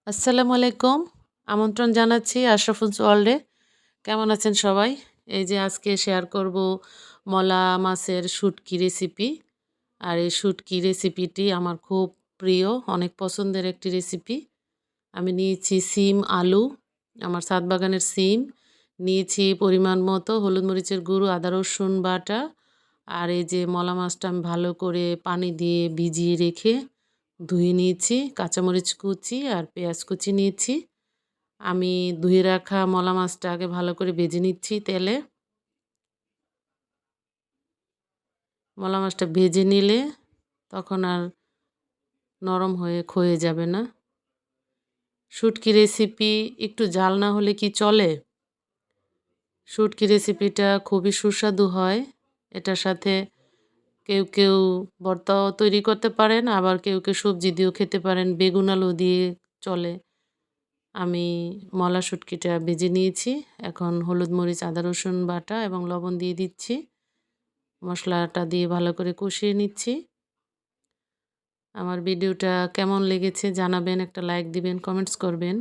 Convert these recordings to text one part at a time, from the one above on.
আসসালামু আলাইকুম। আমন্ত্রণ জানাচ্ছি আশরাফুলস ওয়ার্ল্ডে। কেমন আছেন সবাই? এই যে আজকে শেয়ার করব মলা মাছের শুটকি রেসিপি। আর এই শুটকি রেসিপিটি আমার খুব প্রিয়, অনেক পছন্দের একটি রেসিপি। আমি নিয়েছি সিম, আলু, আমার ছাদ বাগানের সিম। নিয়েছি পরিমাণ মতো হলুদ মরিচের গুঁড়ো, আদা রসুন বাটা। আর এই যে মলা মাছটা আমি ভালো করে পানি দিয়ে ভিজিয়ে রেখে ধুয়ে নিয়েছি। কাঁচামরিচ কুচি আর পেঁয়াজ কুচি নিয়েছি। আমি ধুয়ে রাখা মলা মাছটা আগে ভালো করে ভেজে নিচ্ছি তেলে। মলা মাছটা ভেজে নিলে তখন আর নরম হয়ে ক্ষয়ে যাবে না। শুটকি রেসিপি একটু ঝাল না হলে কি চলে? শুটকি রেসিপিটা খুবই সুস্বাদু হয়। এটার সাথে কেউ ভর্তাও তৈরি করতে পারেন, আবার কেউ সবজি দিয়েও খেতে পারেন, বেগুন আলু দিয়ে চলে। আমি মলা শুটকিটা ভেজে নিয়েছি। এখন হলুদ, মরিচ, আদা রসুন বাটা এবং লবণ দিয়ে দিচ্ছি। মশলাটা দিয়ে ভালো করে কষিয়ে নিচ্ছি। আমার ভিডিওটা কেমন লেগেছে জানাবেন, একটা লাইক দিবেন, কমেন্টস করবেন।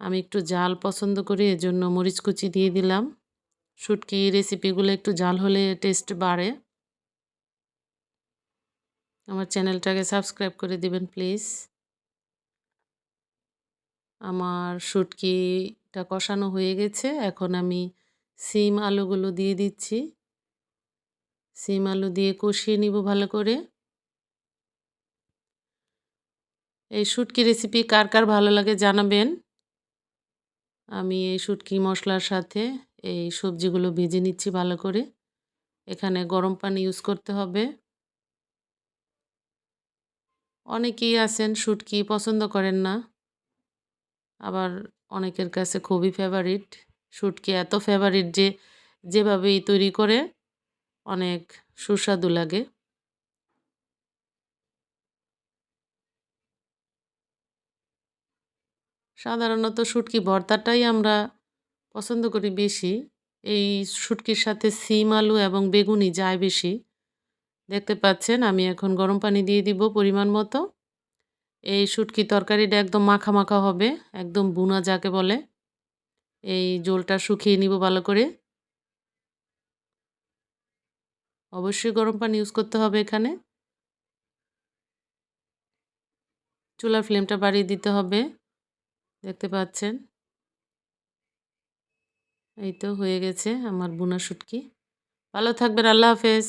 আমি একটু ঝাল পছন্দ করি, এজন্য মরিচ কুচি দিয়ে দিলাম। শুটকি রেসিপিগুলো একটু ঝাল হলে টেস্ট বাড়ে। আমার চ্যানেলটাকে সাবস্ক্রাইব করে দিবেন প্লিজ। আমার শুটকিটা কষানো হয়ে গেছে। এখন আমি সিম আলুগুলো দিয়ে দিচ্ছি। সিম আলু দিয়ে কষিয়ে নিব ভালো করে। এই শুটকি রেসিপি কার ভালো লাগে জানাবেন। আমি এই শুটকি মশলার সাথে এই সবজিগুলো ভেজে নিচ্ছি ভালো করে। এখানে গরম পানি ইউজ করতে হবে। অনেকেই আছেন শুটকি পছন্দ করেন না। আবার অনেকের কাছে খুবই ফেভারিট। শুটকি এত ফেভারিট যে যেভাবেই তৈরি করে অনেক সুস্বাদু লাগে। সাধারণত শুটকি ভর্তাটাই আমরা পছন্দ করি বেশি। এই শুটকির সাথে সিম আলু এবং বেগুনই যায় বেশি। দেখতে পাচ্ছেন আমি এখন গরম পানি দিয়ে দিব পরিমাণ মতো। এই শুটকি তরকারিটা একদম মাখা হবে, একদম ভুনা যাকে বলে। এই ঝোলটা শুকিয়ে নিব ভালো করে। অবশ্যই গরম পানি ইউজ করতে হবে এখানে। চুলার ফ্লেমটা বাড়িয়ে দিতে হবে। দেখতে পাচ্ছেন। এই তো হয়ে গেছে আমার ভুনা শুটকি। ভালো থাকবেন। আল্লাহ হাফেজ।